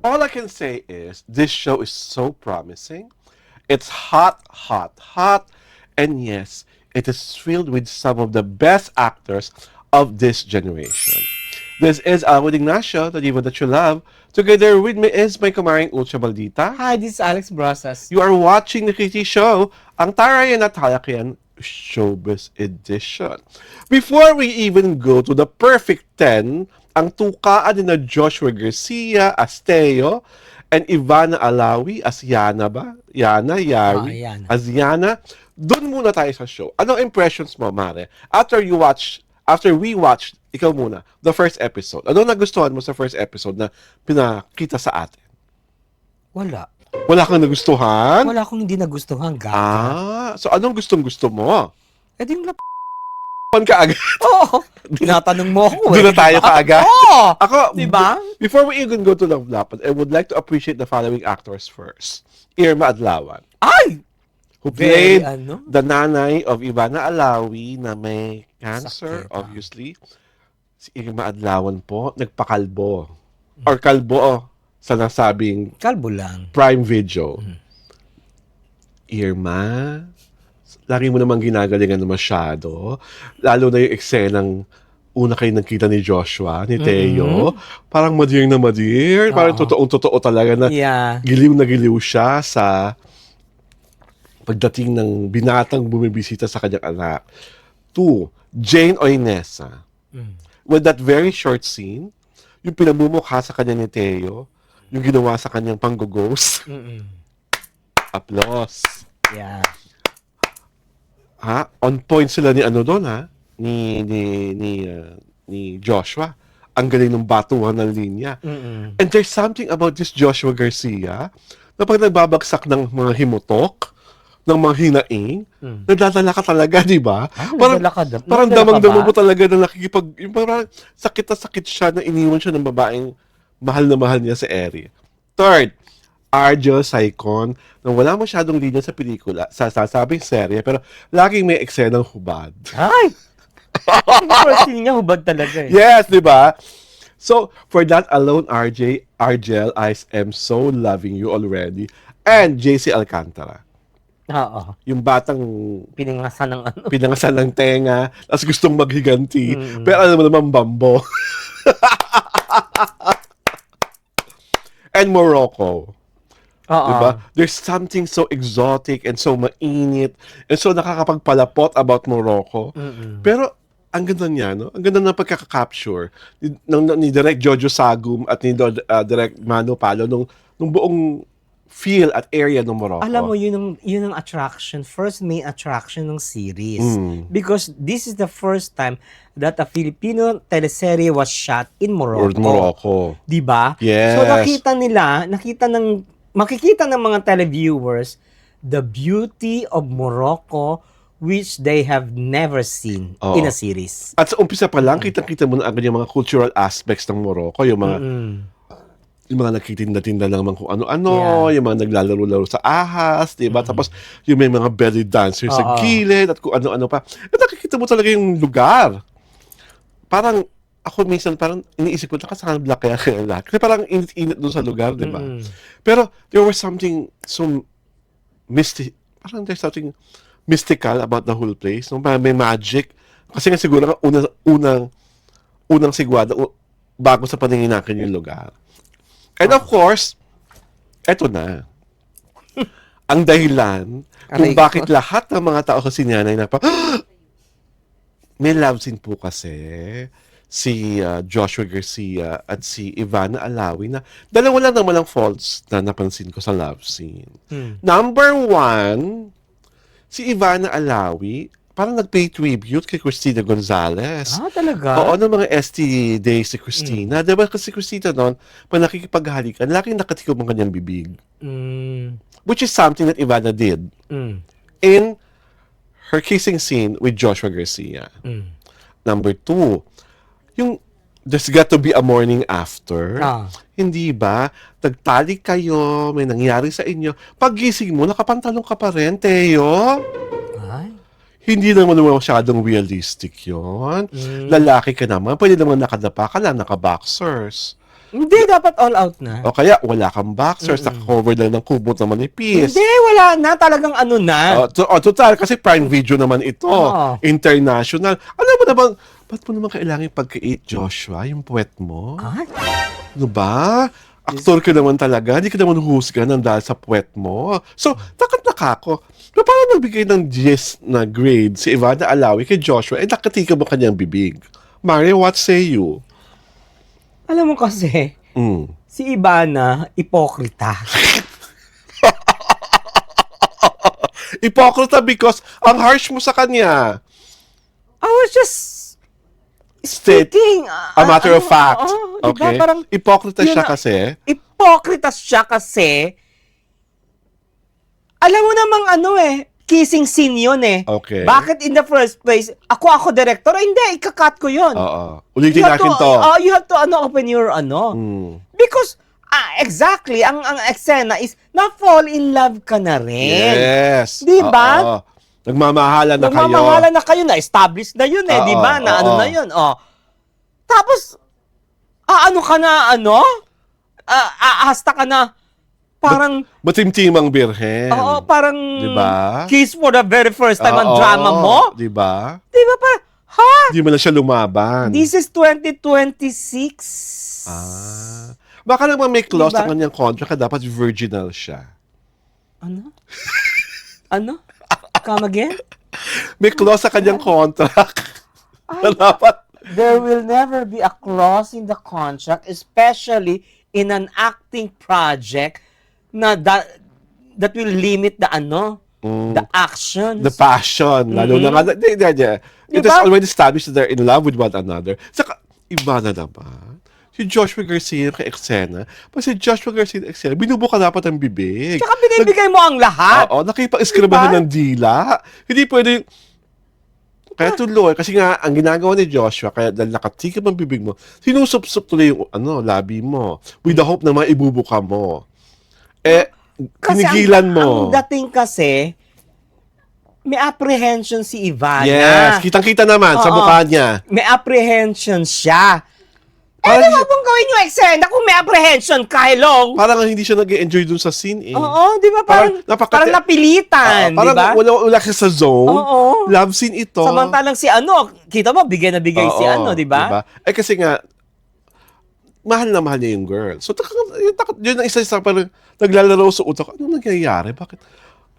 All I can say is this show is so promising. It's hot, hot, hot. And yes, it is filled with some of the best actors of this generation. This is Alvin Ignacio, the diva that you love. Together with me is my kumaring Ultra Maldita. Hi, this is Alex Brosas. You are watching the Kitty Show, ang Tarayan at Halakian Showbiz Edition. Before we even go to the perfect 10, ang tukaan ni na Joshua Garcia as Teo and Ivana Alawi as Yana ba? Yana, Yari, Yana. as Yana. Doon muna tayo sa show. Anong impressions mo, Mare? After we watched, ikaw muna, the first episode. Anong nagustuhan mo sa first episode na pinakita sa atin? Wala. Wala kang nagustuhan? Wala akong hindi nagustuhan, gaga. So anong gustong-gusto mo? Eh, di mo Pan ka agad. Oo. Tinatanong mo ako Doon na tayo kaagad? Oo. Ako, Diba? Before we even go to Love Lapan, I would like to appreciate the following actors first. Irma Adlawan, Ay! who Very, played ano? the nanay of Ivana Alawi na may cancer, Sakit, obviously. Si Irma Adlawan po, nagpakalbo. Or kalbo, sa nasabing Kalbo lang. Prime Video. Irma, lagi mo namang ginagalingan na masyado. Lalo na yung eksenang una kayo nagkita ni Joshua, ni Teo. Parang madir na madir. Parang Oo. totoong-totoo talaga na Yeah. giliw na giliw siya sa pagdating ng binatang bumibisita sa kanyang anak. 2, Jane Oinesa. With that very short scene, yung pinamumukha sa kanya ni Teo, yung ginawa sa kanyang panggugos. Applause. Yeah. Ha? On point sila ni ano doon, ha? Ni Joshua. Ang galing ng batuhan ng linya. And there's something about this Joshua Garcia na pag nagbabagsak ng mga himutok, ng mga hinaing, nadadala ka talaga, di ba? nadala ka ba? Parang Nadala ka damang-dama ba? mo talaga na yung parang sakit na sakit siya na iniwan siya ng babaeng mahal na mahal niya sa Eri. Third, Arjo Saicon, na wala masyadong linya sa pelikula, sa sasabing serye, pero laging may eksenang hubad. Ay! Yung first scene niya, hubad talaga eh. Yes, di ba? So, for that alone, Argel, I am so loving you already. And JC Alcantara. Oo. Yung batang Piningasan ng ano. pinangasan ng tenga, tapos gustong maghiganti, pero alam mo naman, bambo. And Morocco. Oo. Diba? There's something so exotic and so mainit and so nakakapagpalapot about Morocco. Pero ang ganda niya, no? Ang ganda ng pagkaka-capture ni Direk Jojo Sagum at ni Direk Mano Palo nung buong feel at area ng Morocco. Alam mo, yun ang attraction, first main attraction ng series. Because this is the first time that a Filipino teleserye was shot in Morocco. Morocco. Diba? Yes. So makikita ng mga televiewers the beauty of Morocco which they have never seen Oo. in a series. At sa umpisa pa lang, kitang-kita mo na agad yung mga cultural aspects ng Morocco, yung mga nagtitinda-tinda lang naman kung ano-ano, yung mga naglalaro-laro sa ahas, diba? Tapos yung may mga belly dancers sa gilid at kung ano-ano pa. At nakikita mo talaga yung lugar. Parang, ako minsan parang iniisip ko, nakasakan black kaya lahat. Kasi parang init-init doon sa lugar, diba? Pero there was something so parang there's something mystical about the whole place. No? May magic. Kasi nga siguro unang sigwada bago sa paningin natin yung lugar. And of course, eto na. Ang dahilan kung Aray bakit lahat ng mga tao sa sinyanay na may love scene po kasi si Joshua Garcia at si Ivana Alawi na dalawa lang naman ang faults na napansin ko sa love scene. Number 1, si Ivana Alawi parang nag-pay tribute kay Christina Gonzalez. Talaga? Oo, ng mga ST days si Christina. Diba kasi Christina noon, pag nakikipaghalikan, laging nakatikom ang kanyang bibig. Which is something that Ivana did in her kissing scene with Joshua Garcia. Number 2, yung there's got to be a morning after. Hindi ba? Nagtalik kayo, may nangyari sa inyo. Paggising mo, nakapantalong ka pa rin, Teo. Ay. Hindi naman masyadong realistic yon. Lalaki ka naman, pwede naman nakadapa ka lang, naka-boxers. Hindi, dapat all out na. O kaya, wala kang boxers, naka-cover lang ng kubot na manipis. Hindi, wala na. Talagang ano na. Total, kasi Prime Video naman ito. Oo. International. Alam mo naman, ba't mo naman kailangan pagka-eat, Joshua, yung puwet mo? Ay, Ano ba? Aktor ka naman talaga. Hindi ka naman husga ng dahil sa puwet mo. So, takot-taka ako. So, parang nagbigay ng 10 na grade si Ivana Alawi kay Joshua, nakatika mo kanyang bibig. Mario, what say you? alam mo kasi, si Ivana, ipokrita. Ipokrita because ang harsh mo sa kanya. I was just State speaking. a matter of fact. Diba? Okay? Parang, Ipokrita yun siya na- kasi. Ipokrita siya kasi, alam mo namang kissing scene yun eh. Okay. Bakit in the first place, ako director? Ay, hindi, ikakat ko yun. Oo. Ulitin natin to. You have to open your Because, exactly, ang eksena is, na-fall in love ka na rin. Yes. Di ba? Oo. Nagmamahalan na kayo. Nagmamahalan na kayo, na-establish na yun di ba? Na ano na yun, Tapos, ano ka na, aasta ka na, parang, Matimtimang birhen. oo, parang, Di ba? kiss for the very first time ang Oo. drama mo. Di ba? Di ba parang, ha? Di mo na siya lumaban. This is 2026. Baka naman may clause Diba? sa kanyang contract na dapat virginal siya. Ano? Ano? Come again? May clause sa kanyang contract na dapat. There will never be a clause in the contract, especially in an acting project na that will limit the the actions. The passion. Lalo na nga. It is Diba? already established that they're in love with one another. Saka, iba na naman. Si Joshua Garcia yung ka-eksena. Pag si Joshua Garcia yung eksena, binubuka dapat ang bibig. Tsaka binibigay mo ang lahat. Oo, nakipag-iskribahan Diba? ng dila. Hindi pwede. Kaya tuloy, kasi nga, ang ginagawa ni Joshua, kaya dahil nakatikip ang bibig mo, sinusup-sup tuloy yung labi mo with the hope na maibubuka mo. Kasi Pinigilan mo. Ang dating kasi, may apprehension si Ivana. Yes, kitang-kita naman sa Oo. mukha niya. May apprehension siya. Parang- Ano mong gawin yung eksena kung may apprehension ka, hello? Parang hindi siya nag-enjoy dun sa scene eh. Oo, di ba? Parang napilitan, Parang di ba? wala siya sa zone. Oo. Love scene ito. Samantalang si kita mo, bigay na bigay si Oo, di ba? Kasi nga, mahal na mahal niya yung girl. So, yun ang isa parang naglalaro sa utak. Ano nangyayari? Bakit?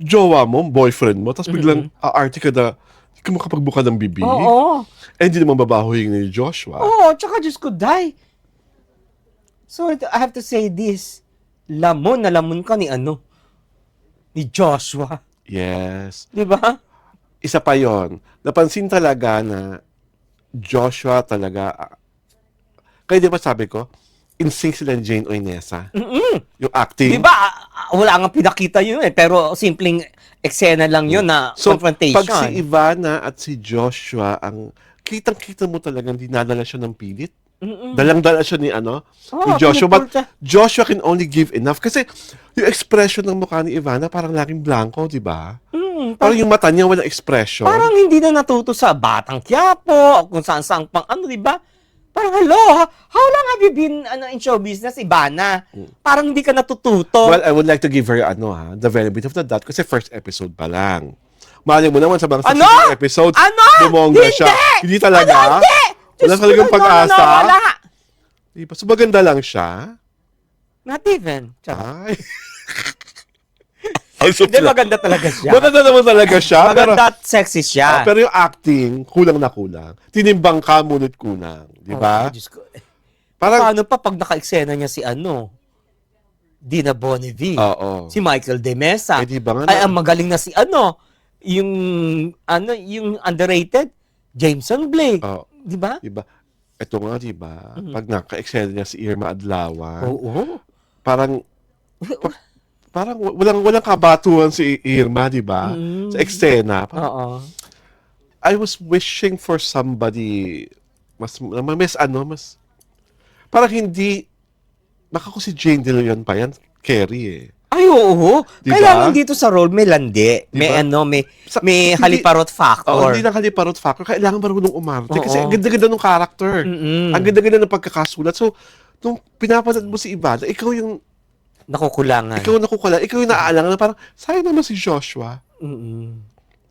Jowa mo, boyfriend mo, tapos biglang aarte ka na, hindi ka makapagbuka ng bibig. Oo. Hindi naman babaho yung ni Joshua. Oo, tsaka Diyos ko, die. So, I have to say this. Lamon na lamon ka ni ni Joshua. Yes. Di ba? Isa pa yon. Napansin talaga na Joshua talaga, kaya di ba sabi ko, in sync sila ni Jane Oinesa. Yung acting. Di ba? Wala nga pinakita yun pero simpleng eksena lang yun na So, confrontation. pag si Ivana at si Joshua, ang kitang-kita mo talagang dinadala siya ng pilit. Dalang-dala siya ni ni Joshua. But pinupulta. Joshua can only give enough. Kasi yung expression ng mukha ni Ivana parang laging blanco, di ba? Parang yung mata niya walang expression. Parang hindi na natuto sa Batang Quiapo, kung saan-saan pang di ba? Parang, hello, how long have you been in show business, Ivana? Parang hindi ka natututo. Well, I would like to give her the benefit of the doubt kasi first episode pa lang. Mali mo naman sa mga succeeding episodes, bumongga siya. Hindi talaga? Hindi! Wala talagang pag-asa? No, wala. Di ba? So maganda lang siya. Not even. Tsaka, Hindi, hindi, maganda talaga siya. maganda naman talaga siya. Pero, Maganda at sexy siya. pero yung acting, kulang na kulang. Tinimbang ka, ngunit kulang. Di ba? Oh, Diyos ko. Parang, Paano pa pag naka-eksena niya si Dina Bonnevie. oo. Si Michael De Mesa. Eh, di ba nga Ay, na- ang magaling na si yung underrated, Jameson Blake. Oo. Di ba? Di ba? Ito nga, di ba? Pag naka-excel niya si Irma Adlawan, Oo. parang walang kabatuhan si Irma, di ba? Sa eksena. Oo. I was wishing for somebody mas parang hindi baka ko si Jane De Leon pa yan, Carrie eh. Ay, oo. Diba? Kailangan dito sa role may landi. Diba? May Hindi- haliparot factor. Hindi lang haliparot factor. Kailangan marunong umarte. Kasi Oo. ang ganda-ganda ng character. Mm-mm. Ang ganda-ganda ng pagkakasulat. So, nung pinapanood mo si Ivana, ikaw yung Nakukulangan. ikaw yung naaalangan na parang, sayang naman si Joshua. Mm-mm.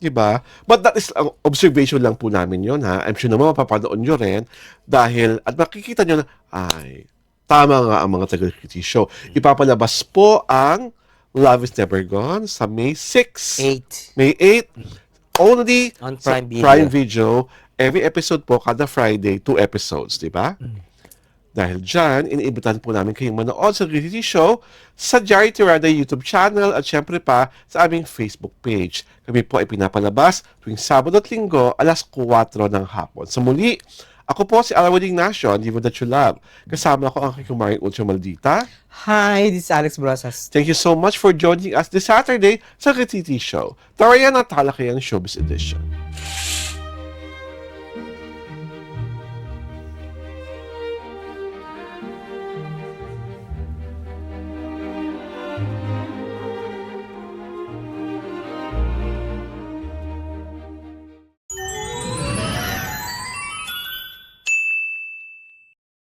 Diba? But that is observation lang po namin yon ha. I'm sure naman mapapanood nyo rin dahil, at makikita nyo na, ay, tama nga ang mga taga-Kriti Show. Ipapalabas po ang Love is Never Gone sa May 6. 8. May 8. Only On sa Prime Video. Prime Video. Every episode po, kada Friday, 2 episodes. Diba? Dahil dyan, iniimbitahan po namin kayong manood sa reality show sa Jerry Tirada YouTube channel at syempre pa sa aming Facebook page. Kami po ay pinapalabas tuwing Sabado at Linggo alas 4 ng hapon. Sa muli, ako po si Alawad Ignacio, Diva That You Love. Kasama ko ang aking kumaring Ultra Maldita. Hi, this is Alex Brosas. Thank you so much for joining us this Saturday sa Reality Show. Tarayan at Talakayang Showbiz Edition.